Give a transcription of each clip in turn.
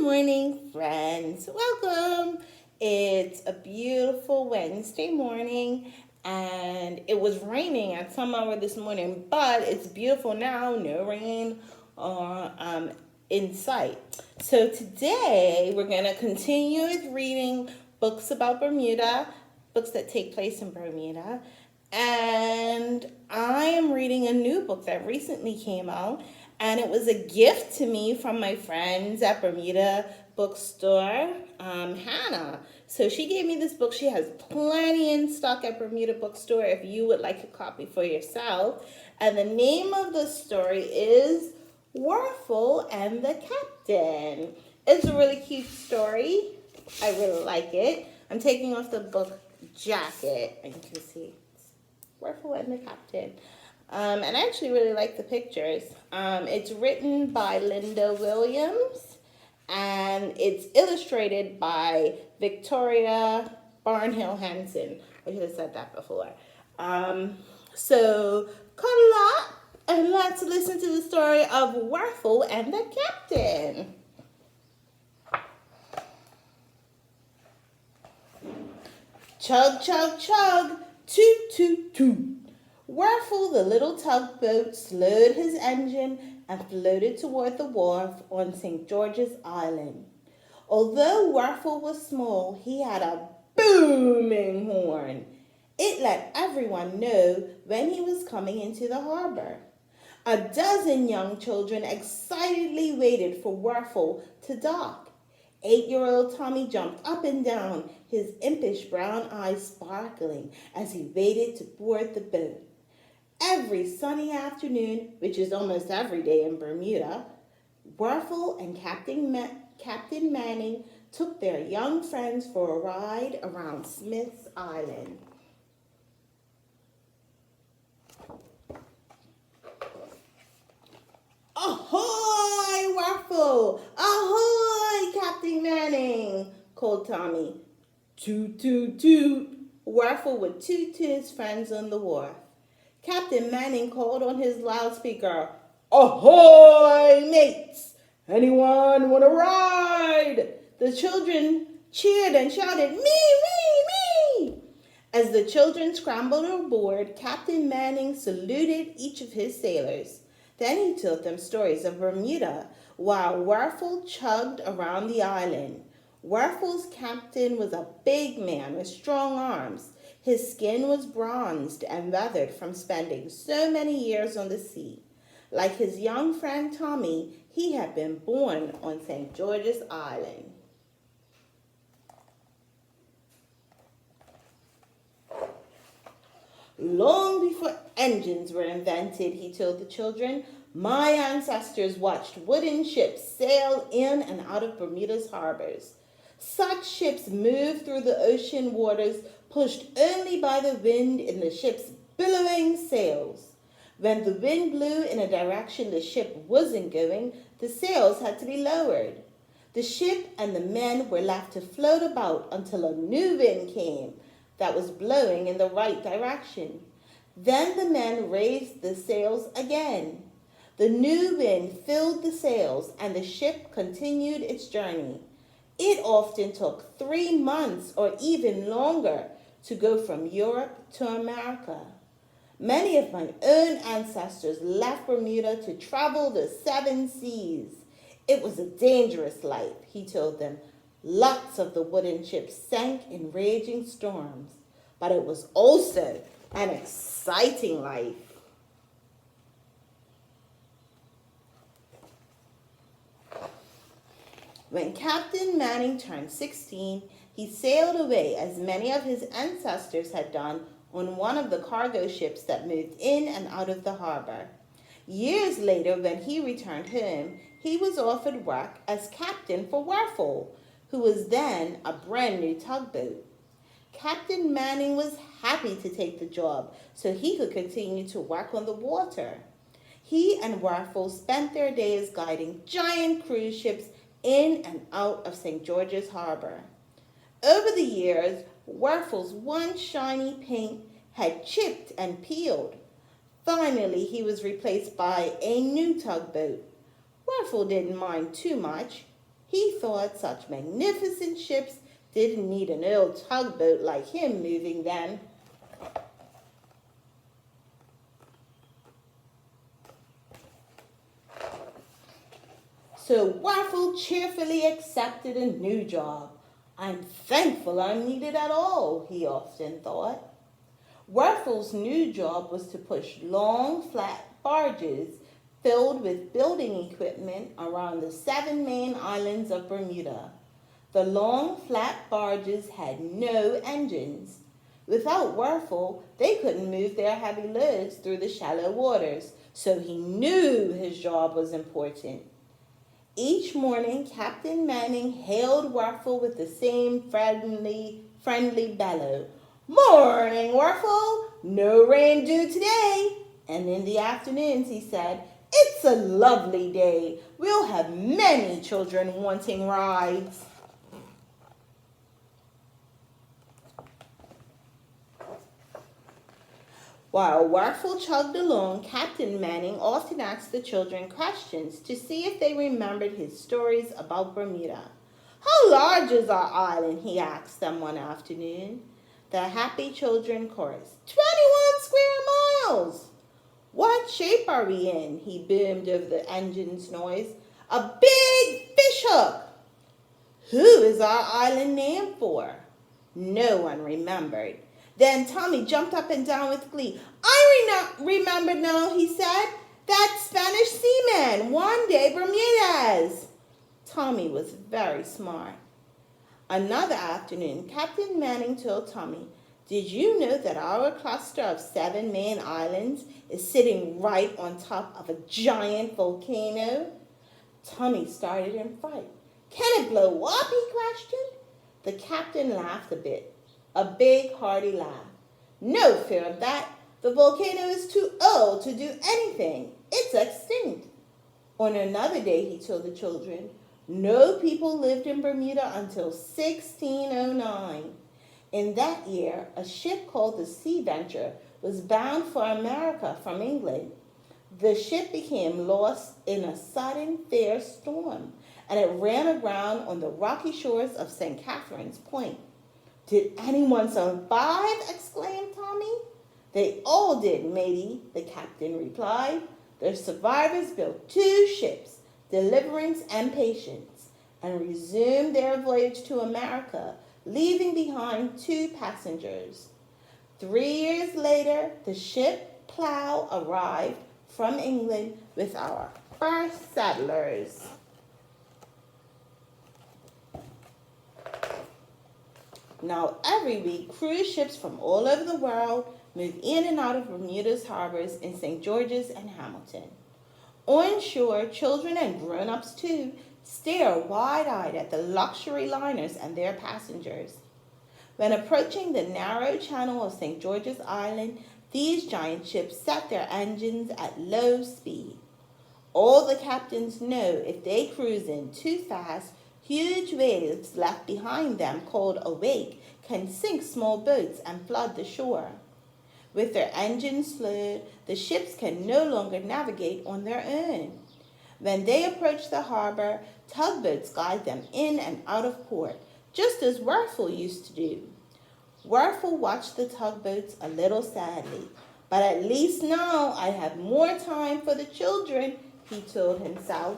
morning, friends. Welcome. It's a beautiful Wednesday morning, and it was raining at some hour this morning, but it's beautiful now. No rain in sight. So today we're going to continue with reading books about Bermuda, books that take place in Bermuda. And I am reading a new book that recently came out, and it was a gift to me from my friends at Bermuda bookstore, Hannah. So she gave me this book. She has plenty in stock at Bermuda bookstore if you would like a copy for yourself. And the name of the story is Werful and the Captain. It's a really cute story. I really like it. I'm taking off the book jacket, and you can see Werful and the Captain. And I actually really like the pictures. It's written by Linda Williams, and it's illustrated by Victoria Barnhil-Hensen. I should have said that before. So cuddle up and let's listen to the story of Werful and the Captain. Chug, chug, chug, toot, toot, toot. Werful, the little tugboat, slowed his engine and floated toward the wharf on St. George's Island. Although Werful was small, he had a booming horn. It let everyone know when he was coming into the harbor. A dozen young children excitedly waited for Werful to dock. 8-year-old Tommy jumped up and down, his impish brown eyes sparkling as he waited to board the boat. Every sunny afternoon, which is almost every day in Bermuda, Werful and Captain Manning took their young friends for a ride around Smith's Island. "Ahoy, Werful! Ahoy, Captain Manning!" called Tommy. Toot, toot, toot. Werful would toot to his friends on the wharf. Captain Manning called on his loudspeaker, "Ahoy, mates! Anyone want to ride?" The children cheered and shouted, "Me, me, me!" As the children scrambled aboard, Captain Manning saluted each of his sailors. Then he told them stories of Bermuda while Werful chugged around the island. Werful's captain was a big man with strong arms. His skin was bronzed and weathered from spending so many years on the sea. Like his young friend Tommy, he had been born on St. George's Island. Long before engines were invented, he told the children, my ancestors watched wooden ships sail in and out of Bermuda's harbors. Such ships moved through the ocean waters, pushed only by the wind in the ship's billowing sails. When the wind blew in a direction the ship wasn't going, the sails had to be lowered. The ship and the men were left to float about until a new wind came that was blowing in the right direction. Then the men raised the sails again. The new wind filled the sails, and the ship continued its journey. It often took 3 months or even longer to go from Europe to America. Many of my own ancestors left Bermuda to travel the 7 seas. It was a dangerous life, he told them. Lots of the wooden ships sank in raging storms, but it was also an exciting life. When Captain Manning turned 16, he sailed away as many of his ancestors had done on one of the cargo ships that moved in and out of the harbor. Years later, when he returned home, he was offered work as captain for Werful, who was then a brand new tugboat. Captain Manning was happy to take the job so he could continue to work on the water. He and Werful spent their days guiding giant cruise ships in and out of St. George's Harbor. Over the years, Werful's one shiny paint had chipped and peeled. Finally, he was replaced by a new tugboat. Werful didn't mind too much. He thought such magnificent ships didn't need an old tugboat like him moving them. So Werful cheerfully accepted a new job. I'm thankful I'm needed at all, he often thought. Werfel's new job was to push long, flat barges filled with building equipment around the 7 main islands of Bermuda. The long, flat barges had no engines. Without Werfel, they couldn't move their heavy loads through the shallow waters, so he knew his job was important. Each morning, Captain Manning hailed Werfel with the same friendly bellow. Morning, Werfel! No rain due today. And in the afternoons, he said, it's a lovely day. We'll have many children wanting rides. While Werfel chugged along, Captain Manning often asked the children questions to see if they remembered his stories about Bermuda. How large is our island? He asked them one afternoon. The happy children chorused, 21 square miles. What shape are we in? He boomed over the engine's noise. A big fish hook. Who is our island named for? No one remembered. Then Tommy jumped up and down with glee. I remember now, he said. That Spanish seaman, Juan de Bermudez. Tommy was very smart. Another afternoon, Captain Manning told Tommy, did you know that our cluster of 7 main islands is sitting right on top of a giant volcano? Tommy started in fright. Can it blow up? He questioned. The captain laughed a bit. A big, hearty laugh. No fear of that. The volcano is too old to do anything. It's extinct. On another day, he told the children, no people lived in Bermuda until 1609. In that year, a ship called the Sea Venture was bound for America from England. The ship became lost in a sudden fierce storm, and it ran aground on the rocky shores of St. Catherine's Point. Did anyone survive? Exclaimed Tommy. They all did, matey, the captain replied. The survivors built 2 ships, Deliverance and Patience, and resumed their voyage to America, leaving behind 2 passengers. 3 years later, the ship Plough arrived from England with our first settlers. Now, every week, cruise ships from all over the world move in and out of Bermuda's harbors in St. George's and Hamilton. On shore, children and grown-ups, too, stare wide-eyed at the luxury liners and their passengers. When approaching the narrow channel of St. George's Island, these giant ships set their engines at low speed. All the captains know if they cruise in too fast, huge waves left behind them, called a wake, can sink small boats and flood the shore. With their engines slowed, the ships can no longer navigate on their own. When they approach the harbor, tugboats guide them in and out of port, just as Werfel used to do. Werfel watched the tugboats a little sadly. But at least now I have more time for the children, he told himself.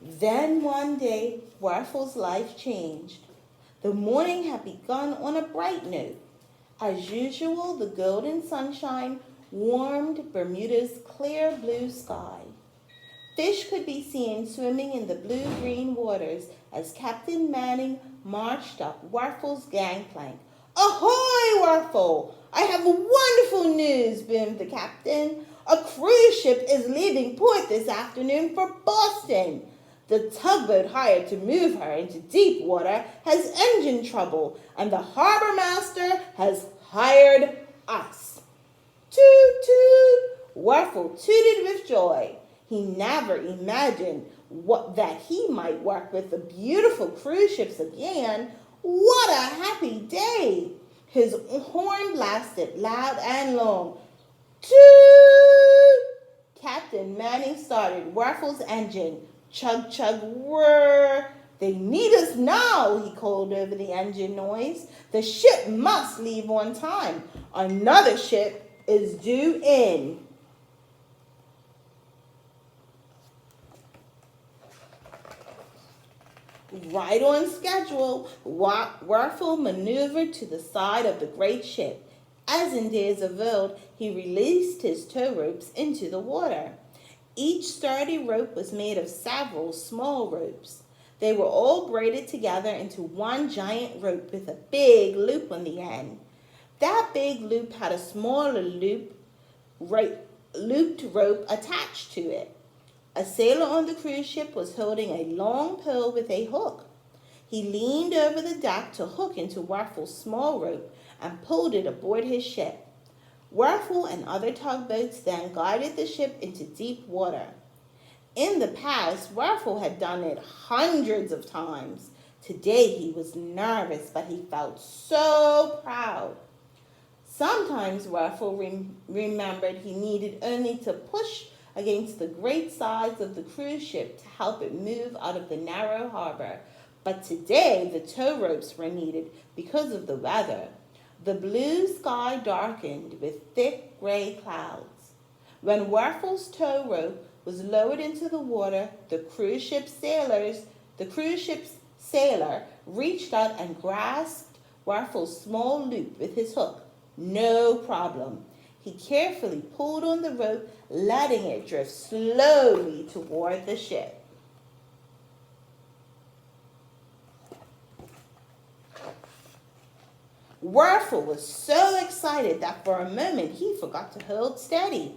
Then one day, Werfel's life changed. The morning had begun on a bright note. As usual, the golden sunshine warmed Bermuda's clear blue sky. Fish could be seen swimming in the blue-green waters as Captain Manning marched up Werfel's gangplank. Ahoy, Werfel! I have wonderful news, boomed the captain. A cruise ship is leaving port this afternoon for Boston. The tugboat hired to move her into deep water has engine trouble, and the harbor master has hired us. Toot, toot! Werfel tooted with joy. He never imagined that he might work with the beautiful cruise ships again. What a happy day! His horn blasted loud and long. Toot! Manning started Werfel's engine. Chug, chug, whir. They need us now, he called over the engine noise. The ship must leave on time. Another ship is due in. Right on schedule, Werful maneuvered to the side of the great ship. As in days of old, he released his tow ropes into the water. Each sturdy rope was made of several small ropes. They were all braided together into one giant rope with a big loop on the end. That big loop had a smaller looped rope attached to it. A sailor on the cruise ship was holding a long pole with a hook. He leaned over the deck to hook into Werfel's small rope and pulled it aboard his ship. Werfel and other tugboats then guided the ship into deep water. In the past, Werfel had done it hundreds of times. Today he was nervous, but he felt so proud. Sometimes Werfel remembered he needed only to push against the great sides of the cruise ship to help it move out of the narrow harbor. But today the tow ropes were needed because of the weather. The blue sky darkened with thick gray clouds. When Werfel's tow rope was lowered into the water, the cruise ship's sailor reached out and grasped Werfel's small loop with his hook. No problem. He carefully pulled on the rope, letting it drift slowly toward the ship. Werfel was so excited that for a moment he forgot to hold steady.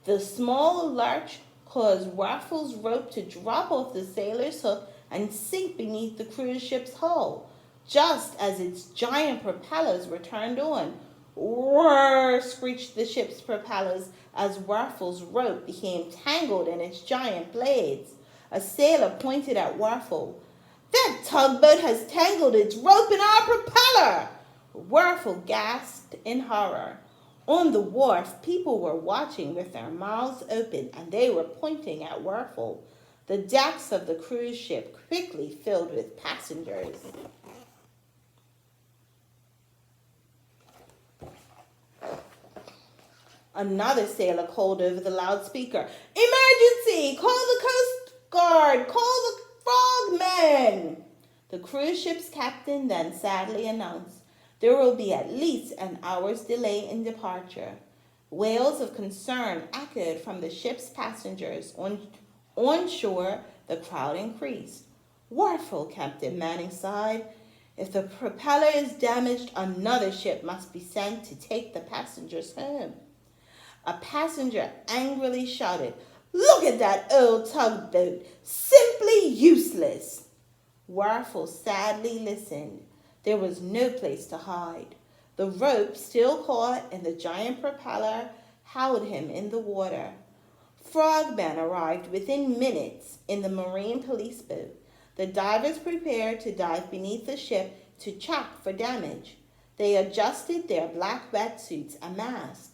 The small lurch caused Werfel's rope to drop off the sailor's hook and sink beneath the cruise ship's hull, just as its giant propellers were turned on. Whirr, screeched the ship's propellers as Werfel's rope became tangled in its giant blades. A sailor pointed at Werfel. That tugboat has tangled its rope in our propeller! Werfel gasped in horror. On the wharf, people were watching with their mouths open, and they were pointing at Werfel. The decks of the cruise ship quickly filled with passengers. Another sailor called over the loudspeaker, "Emergency! Call the Coast Guard! Call the frogmen!" The cruise ship's captain then sadly announced, "There will be at least an hour's delay in departure." Wails of concern echoed from the ship's passengers. On shore, the crowd increased. "Werfel," Captain Manning sighed. "If the propeller is damaged, another ship must be sent to take the passengers home." A passenger angrily shouted, "Look at that old tugboat! Simply useless!" Werfel sadly listened. There was no place to hide. The rope, still caught in the giant propeller, held him in the water. Frogmen arrived within minutes in the marine police boat. The divers prepared to dive beneath the ship to check for damage. They adjusted their black wetsuits and masks,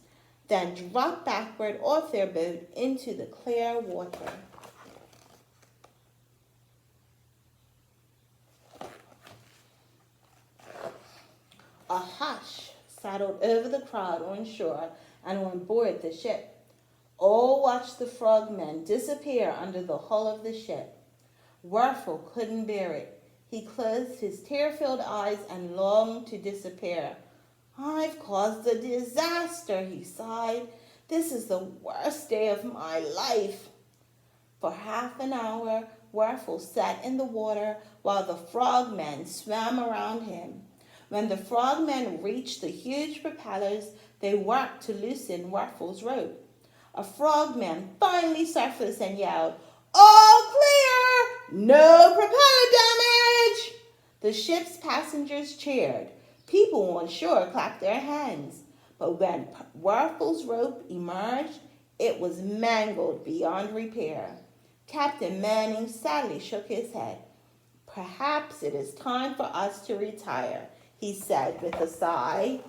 then dropped backward off their boat into the clear water. A hush settled over the crowd on shore and on board the ship. All watched the frogmen disappear under the hull of the ship. Werfel couldn't bear it. He closed his tear-filled eyes and longed to disappear. "I've caused a disaster," he sighed. "This is the worst day of my life." For half an hour, Werfel sat in the water while the frogmen swam around him. When the frogmen reached the huge propellers, they worked to loosen Werfel's rope. A frogman finally surfaced and yelled, "All clear! No propeller damage!" The ship's passengers cheered. People on shore clapped their hands. But when Werfel's rope emerged, it was mangled beyond repair. Captain Manning sadly shook his head. "Perhaps it is time for us to retire," he said with a sigh.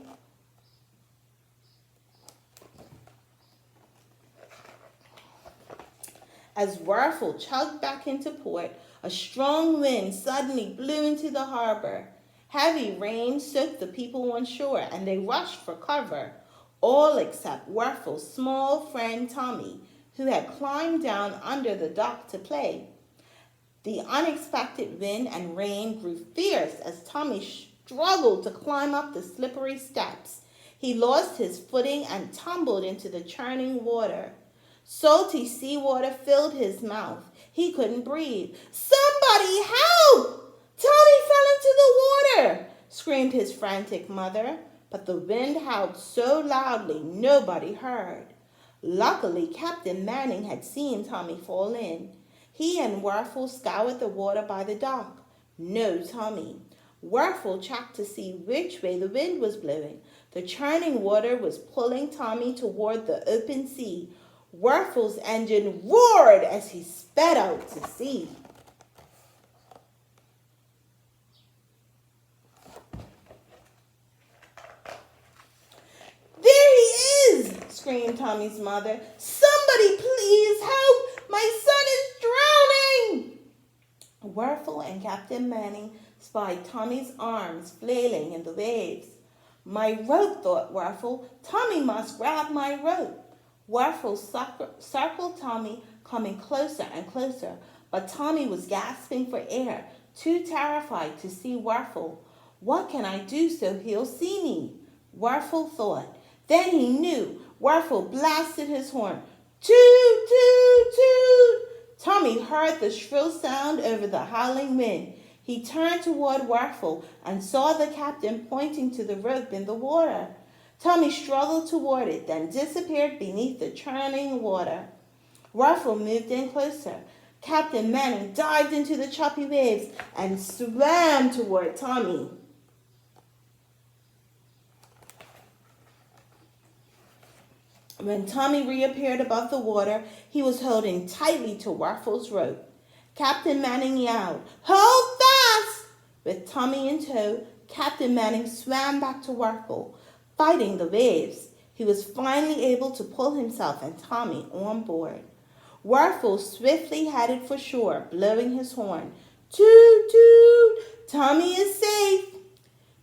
As Werfel chugged back into port, a strong wind suddenly blew into the harbor. Heavy rain soaked the people on shore, and they rushed for cover, all except Werfel's small friend Tommy, who had climbed down under the dock to play. The unexpected wind and rain grew fierce as Tommy struggled to climb up the slippery steps. He lost his footing and tumbled into the churning water. Salty seawater filled his mouth. He couldn't breathe. "Somebody help! Tommy fell into the water!" screamed his frantic mother. But the wind howled so loudly nobody heard. Luckily, Captain Manning had seen Tommy fall in. He and Werfel scoured the water by the dock. No Tommy. Werfel checked to see which way the wind was blowing. The churning water was pulling Tommy toward the open sea. Werfel's engine roared as he sped out to sea. "There he is!" screamed Tommy's mother. "Somebody please help! My son is drowning!" Werfel and Captain Manning spied Tommy's arms flailing in the waves. "My rope," thought Werfel. "Tommy must grab my rope." Werfel circled Tommy, coming closer and closer, but Tommy was gasping for air, too terrified to see Werfel. "What can I do so he'll see me?" Werfel thought. Then he knew. Werfel blasted his horn. Toot, toot, toot! Tommy heard the shrill sound over the howling wind. He turned toward Werfel and saw the captain pointing to the rope in the water. Tommy struggled toward it, then disappeared beneath the churning water. Werfel moved in closer. Captain Manning dived into the choppy waves and swam toward Tommy. When Tommy reappeared above the water, he was holding tightly to Werfel's rope. Captain Manning yelled, "Hold fast!" With Tommy in tow, Captain Manning swam back to Werfel, fighting the waves. He was finally able to pull himself and Tommy on board. Werfel swiftly headed for shore, blowing his horn. Toot, toot! Tommy is safe!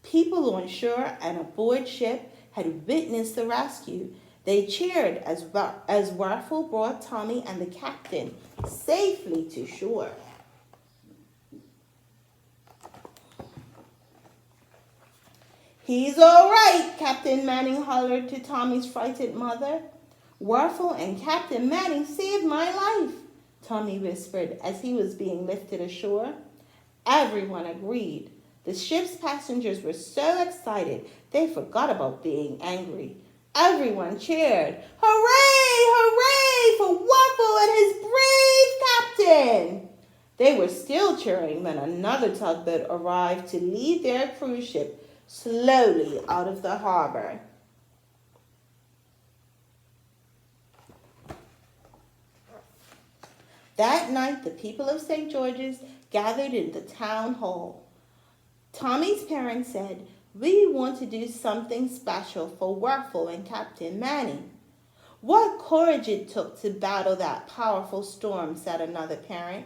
People on shore and aboard ship had witnessed the rescue. They cheered as Werfel brought Tommy and the captain safely to shore. "He's all right," Captain Manning hollered to Tommy's frightened mother. "Werfel and Captain Manning saved my life," Tommy whispered as he was being lifted ashore. Everyone agreed. The ship's passengers were so excited they forgot about being angry. Everyone cheered. "Hooray! Hooray for Werfel and his brave captain!" They were still cheering when another tugboat arrived to lead their cruise ship slowly out of the harbor. That night, the people of St. George's gathered in the town hall. Tommy's parents said, "We want to do something special for Werfel and Captain Manning." "What courage it took to battle that powerful storm," said another parent.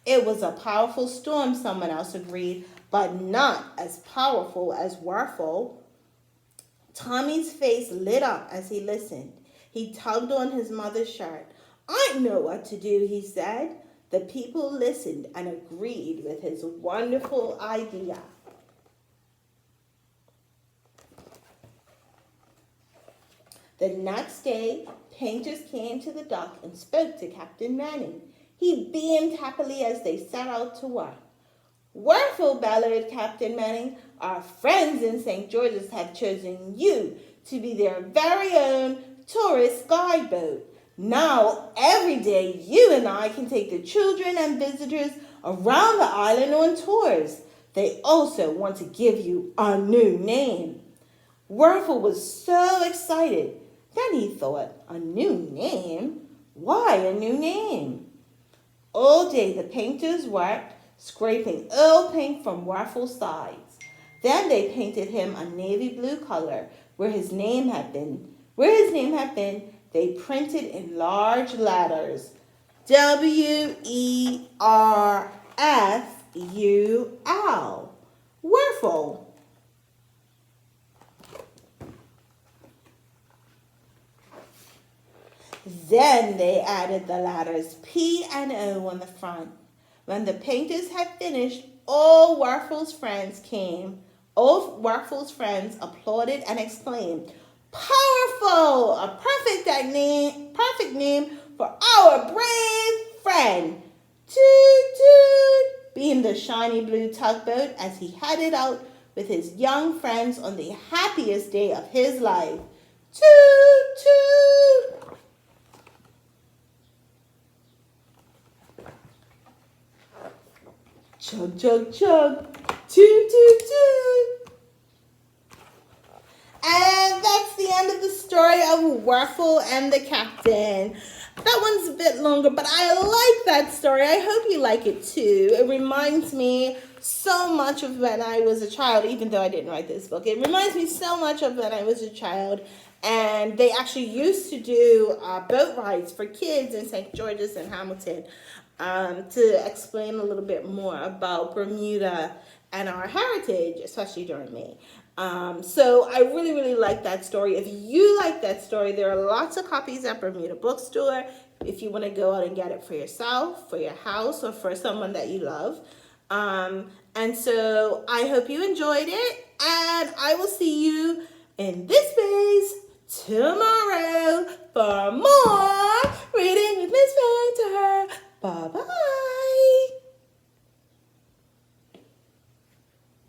"It was a powerful storm," someone else agreed, "but not as powerful as Werfel." Tommy's face lit up as he listened. He tugged on his mother's shirt. "I know what to do," he said. The people listened and agreed with his wonderful idea. The next day, Painters came to the dock and spoke to Captain Manning. He beamed happily as they set out to work. "Werfel," bellowed Captain Manning, "our friends in St. George's have chosen you to be their very own tourist guideboat. Now, every day, you and I can take the children and visitors around the island on tours. They also want to give you a new name." Werfel was so excited. Then he thought, a new name? Why a new name? All day the painters worked, scraping oil paint from Werfel's sides. Then they painted him a navy blue color where his name had been. They printed in large letters, Werful. Werful. Then they added the letters P and O on the front. When the painters had finished, all Werfel's friends came. All Werfel's friends applauded and exclaimed, "Powerful! A perfect name for our brave friend." Toot toot! Beamed the shiny blue tugboat as he headed out with his young friends on the happiest day of his life. Toot toot! Chug, chug, chug. Toot, toot, toot. And that's the end of the story of Werful and the Captain. That one's a bit longer, but I like that story. I hope you like it too. It reminds me so much of when I was a child, even though I didn't write this book. It reminds me so much of when I was a child. And they actually used to do boat rides for kids in St. George's and Hamilton to explain a little bit more about Bermuda and our heritage, especially during May. So I really, really like that story. If you like that story, there are lots of copies at Bermuda Bookstore. If you want to go out and get it for yourself, for your house, or for someone that you love. And so I hope you enjoyed it. And I will see you in this space tomorrow for more